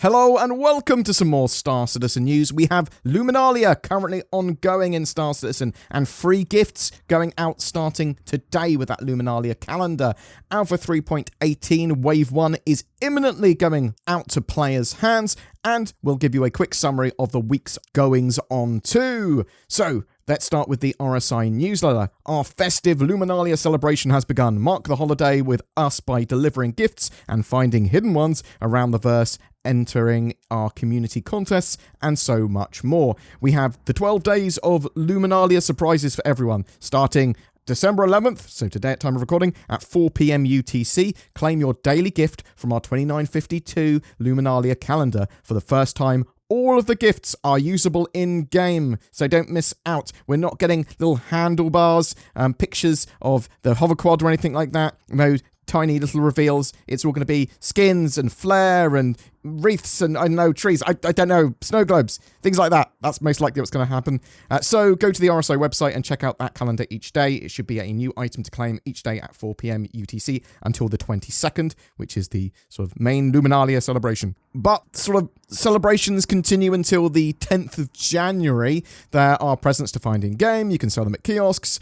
Hello and welcome to some more Star Citizen news. We have Luminalia currently ongoing in Star Citizen and free gifts going out starting today with that Luminalia calendar. Alpha 3.18 Wave 1 is imminently going out to players' hands, and we'll give you a quick summary of the week's goings on too. So, let's start with the RSI newsletter. Our festive Luminalia celebration has begun. Mark the holiday with us by delivering gifts and finding hidden ones around the verse, entering our community contests, and so much more. We have the 12 days of Luminalia surprises for everyone, starting December 11th, so today at time of recording, at 4 p.m. UTC. Claim your daily gift from our 2952 Luminalia calendar. For the first time, all of the gifts are usable in-game, so don't miss out. We're not getting little handlebars, pictures of the hover quad or anything like that. No tiny little reveals. It's all going to be skins and flair and wreaths and, I don't know, trees. I don't know, snow globes, things like that. That's most likely what's going to happen. So go to the RSI website and check out that calendar each day. It should be a new item to claim each day at 4 p.m. UTC until the 22nd, which is the sort of main Luminalia celebration. But sort of celebrations continue until the 10th of January. There are presents to find in-game. You can sell them at kiosks.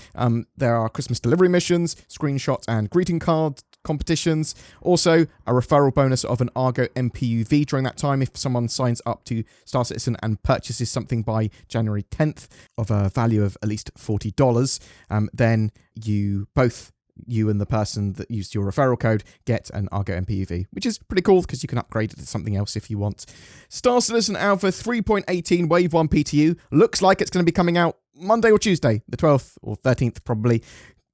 There are Christmas delivery missions, screenshot and greeting card competitions. Also, a referral bonus of an Argo MPUV during that time if someone signs up to Star Citizen and purchases something by January 10th of a value of at least $40. Then you and the person that used your referral code get an Argo MPUV, which is pretty cool because you can upgrade it to something else if you want. Star Citizen Alpha 3.18 Wave 1 PTU looks like it's going to be coming out Monday or Tuesday, the 12th or 13th probably.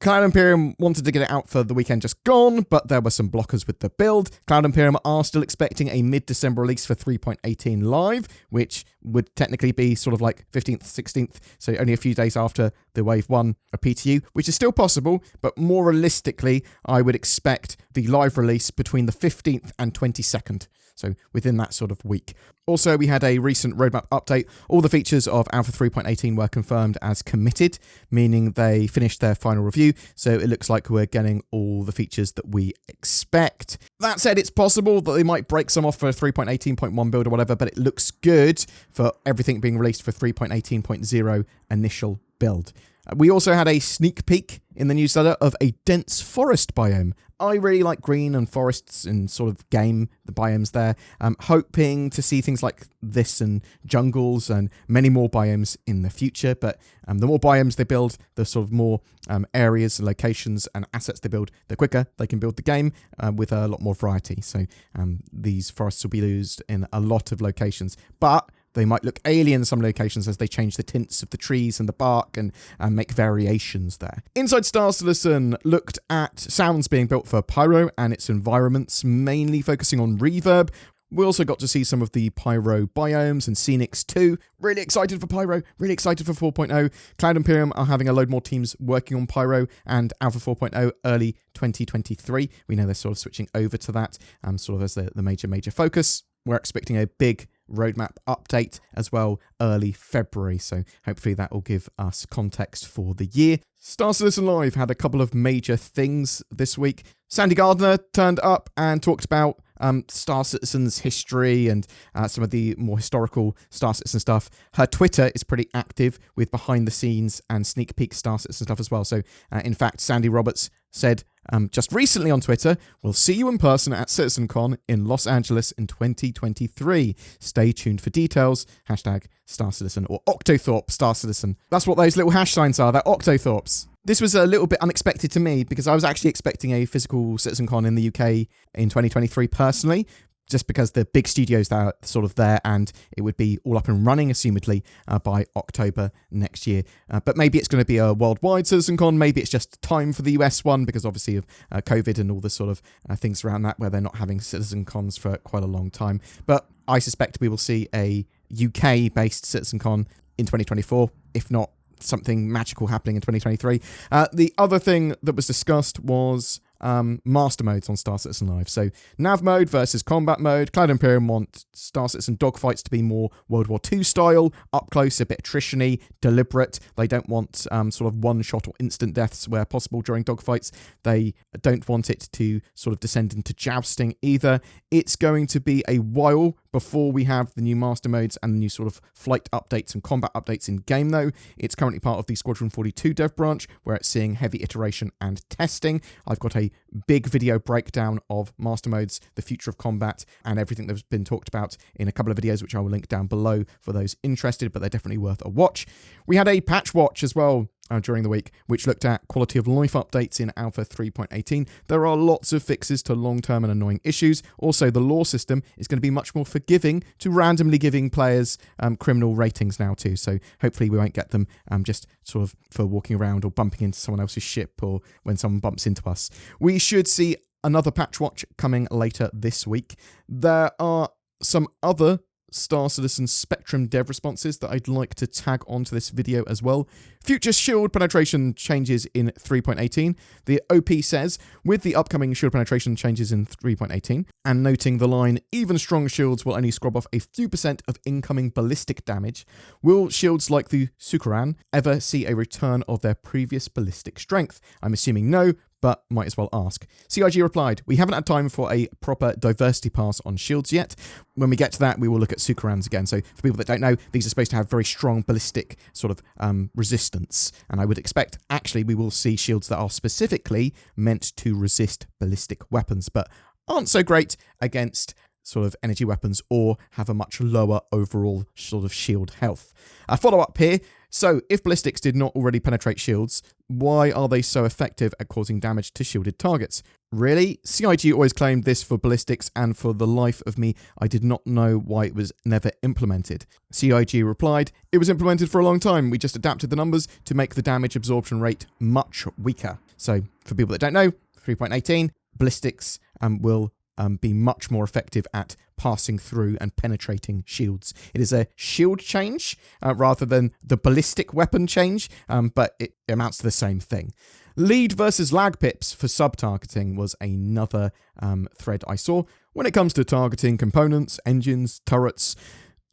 Cloud Imperium wanted to get it out for the weekend just gone, but there were some blockers with the build. Cloud Imperium are still expecting a mid-December release for 3.18 Live, which would technically be sort of like 15th, 16th, so only a few days after the Wave 1 PTU, which is still possible, but more realistically, I would expect the live release between the 15th and 22nd. So within that sort of week. Also, we had a recent roadmap update. All the features of Alpha 3.18 were confirmed as committed, meaning they finished their final review. So it looks like we're getting all the features that we expect. That said, it's possible that they might break some off for 3.18.1 build or whatever, but it looks good for everything being released for 3.18.0 initial build. We also had a sneak peek in the newsletter of a dense forest biome. I really like green and forests and sort of game, the biomes there. I'm hoping to see things like this and jungles and many more biomes in the future. But the more biomes they build, the sort of more areas and locations and assets they build, the quicker they can build the game with a lot more variety. So these forests will be used in a lot of locations. But they might look alien in some locations as they change the tints of the trees and the bark and make variations there. Inside Star Citizen looked at sounds being built for Pyro and its environments, mainly focusing on reverb. We also got to see some of the Pyro biomes and scenics too. Really excited for Pyro, really excited for 4.0. Cloud Imperium are having a load more teams working on Pyro and Alpha 4.0 early 2023. We know they're sort of switching over to that sort of as the major focus. We're expecting a big roadmap update as well early February, so hopefully that will give us context for the year. Star Citizen Live had a couple of major things this week. Sandy Gardner turned up and talked about Star Citizen's history and some of the more historical Star Citizen stuff. Her Twitter is pretty active with behind the scenes and sneak peek Star Citizen stuff as well. So in fact, Sandy Roberts said just recently on Twitter, "We'll see you in person at CitizenCon in Los Angeles in 2023. Stay tuned for details. Hashtag Star Citizen," or Octothorpe Star Citizen. That's what those little hash signs are. They're Octothorpes. This was a little bit unexpected to me because I was actually expecting a physical CitizenCon in the UK in 2023 personally, just because the big studios that are sort of there and it would be all up and running, assumedly, by October next year. But maybe it's going to be a worldwide CitizenCon. Maybe it's just time for the US one because obviously of COVID and all the sort of things around that where they're not having CitizenCons for quite a long time. But I suspect we will see a UK-based CitizenCon in 2024, if not something magical happening in 2023. The other thing that was discussed was master modes on Star Citizen Live. So nav mode versus combat mode. Cloud Imperium want Star Citizen dogfights to be more World War II style, up close, a bit attrition-y, deliberate. They don't want sort of one-shot or instant deaths where possible during dogfights. They don't want it to sort of descend into jousting either. It's going to be a while before we have the new master modes and the new sort of flight updates and combat updates in game though. It's currently part of the Squadron 42 dev branch where it's seeing heavy iteration and testing. I've got a big video breakdown of master modes, the future of combat, and everything that's been talked about in a couple of videos which I will link down below for those interested, but they're definitely worth a watch. We had a patch watch as well during the week, which looked at quality of life updates in Alpha 3.18. There are lots of fixes to long-term and annoying issues. Also, the law system is going to be much more forgiving to randomly giving players criminal ratings now too. So hopefully we won't get them just sort of for walking around or bumping into someone else's ship or when someone bumps into us. We should see another patch watch coming later this week. There are some other Star Citizen Spectrum dev responses that I'd like to tag onto this video as well. Future shield penetration changes in 3.18. The OP says, with the upcoming shield penetration changes in 3.18, and noting the line, even strong shields will only scrub off a few % of incoming ballistic damage, will shields like the Successor ever see a return of their previous ballistic strength? I'm assuming no, but might as well ask. CIG replied, we haven't had time for a proper diversity pass on shields yet. When we get to that, we will look at Successors again. So for people that don't know, these are supposed to have very strong ballistic sort of resistance. And I would expect, actually, we will see shields that are specifically meant to resist ballistic weapons, but aren't so great against sort of energy weapons or have a much lower overall sort of shield health. A follow-up here. So, if ballistics did not already penetrate shields, why are they so effective at causing damage to shielded targets? Really? CIG always claimed this for ballistics, and for the life of me, I did not know why it was never implemented. CIG replied, it was implemented for a long time, we just adapted the numbers to make the damage absorption rate much weaker. So, for people that don't know, 3.18, ballistics will be much more effective at passing through and penetrating shields. It is a shield change rather than the ballistic weapon change, but it amounts to the same thing. Lead versus lag pips for sub-targeting was another thread I saw. When it comes to targeting components, engines, turrets,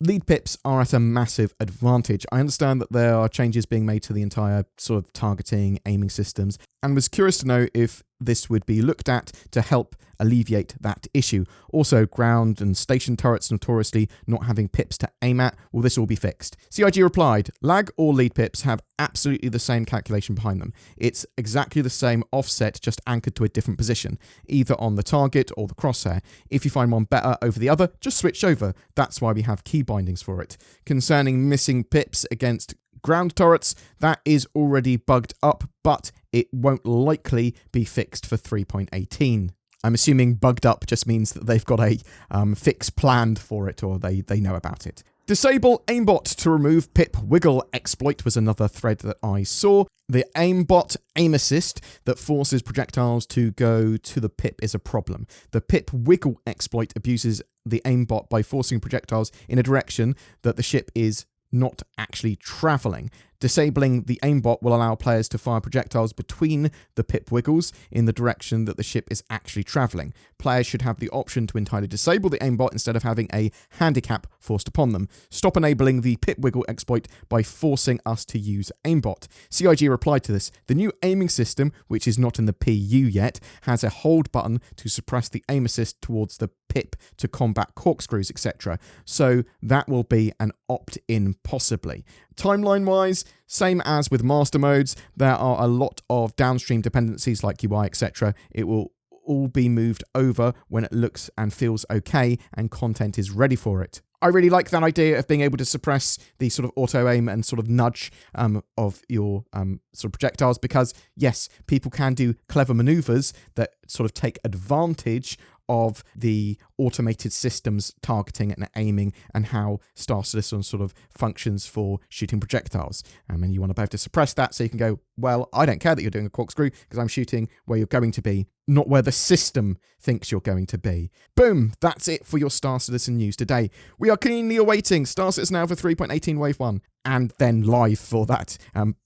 lead pips are at a massive advantage. I understand that there are changes being made to the entire sort of targeting, aiming systems, and was curious to know if this would be looked at to help alleviate that issue. Also, ground and station turrets notoriously not having pips to aim at. Will this all be fixed? CIG replied, lag or lead pips have absolutely the same calculation behind them. It's exactly the same offset, just anchored to a different position, either on the target or the crosshair. If you find one better over the other, just switch over. That's why we have key bindings for it. Concerning missing pips against ground turrets, that is already bugged up, but it won't likely be fixed for 3.18. I'm assuming bugged up just means that they've got a fix planned for it, or they know about it. Disable aimbot to remove pip wiggle exploit was another thread that I saw. The aimbot aim assist that forces projectiles to go to the pip is a problem. The pip wiggle exploit abuses the aimbot by forcing projectiles in a direction that the ship is not actually travelling. Disabling the aimbot will allow players to fire projectiles between the pip wiggles in the direction that the ship is actually travelling. Players should have the option to entirely disable the aimbot instead of having a handicap forced upon them. Stop enabling the pip wiggle exploit by forcing us to use aimbot. CIG replied to this. The new aiming system, which is not in the PU yet, has a hold button to suppress the aim assist towards the pip to combat corkscrews, etc. So that will be an opt-in possibly. Timeline-wise, same as with master modes, there are a lot of downstream dependencies like UI, etc. It will all be moved over when it looks and feels okay and content is ready for it. I really like that idea of being able to suppress the sort of auto-aim and sort of nudge of your sort of projectiles because, yes, people can do clever maneuvers that sort of take advantage of the automated systems targeting and aiming and how Star Citizen sort of functions for shooting projectiles. And you want to be able to suppress that so you can go, well, I don't care that you're doing a corkscrew because I'm shooting where you're going to be, not where the system thinks you're going to be. Boom, that's it for your Star Citizen news today. We are keenly awaiting Star Citizen Alpha 3.18 Wave 1 and then live for that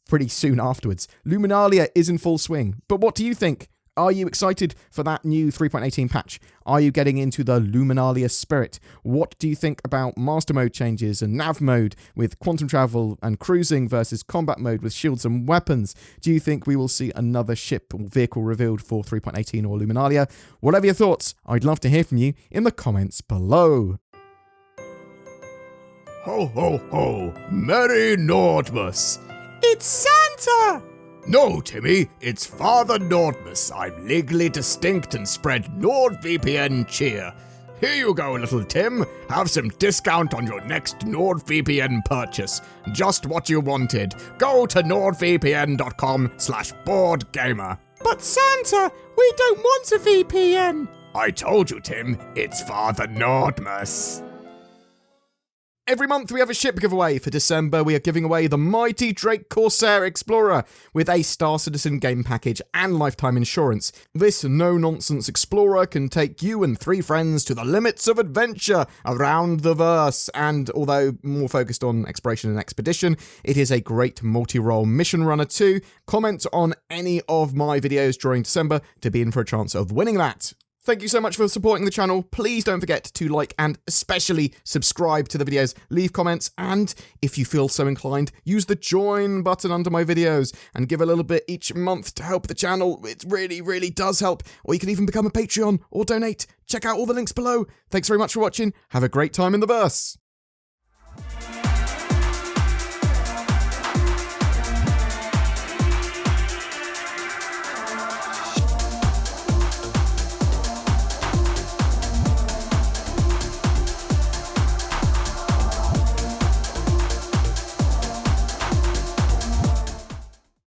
pretty soon afterwards. Luminalia is in full swing. But what do you think? Are you excited for that new 3.18 patch? Are you getting into the Luminalia spirit? What do you think about master mode changes and nav mode with quantum travel and cruising versus combat mode with shields and weapons? Do you think we will see another ship or vehicle revealed for 3.18 or Luminalia? Whatever your thoughts, I'd love to hear from you in the comments below. Ho ho ho! Merry Nordmas! It's Santa! No, Timmy, it's Father Nordmas. I'm legally distinct and spread NordVPN cheer. Here you go, little Tim. Have some discount on your next NordVPN purchase. Just what you wanted. Go to nordvpn.com/BoredGamer. But Santa, we don't want a VPN. I told you, Tim, it's Father Nordmas. Every month we have a ship giveaway. For December, we are giving away the mighty Drake Corsair Explorer with a Star Citizen game package and lifetime insurance. This no-nonsense Explorer can take you and 3 friends to the limits of adventure around the verse, and although more focused on exploration and expedition, it is a great multi-role mission runner too. Comment on any of my videos during December to be in for a chance of winning that. Thank you so much for supporting the channel. Please don't forget to like and especially subscribe to the videos, leave comments, and if you feel so inclined, use the join button under my videos and give a little bit each month to help the channel. It really, really does help. Or you can even become a Patreon or donate. Check out all the links below. Thanks very much for watching. Have a great time in the verse.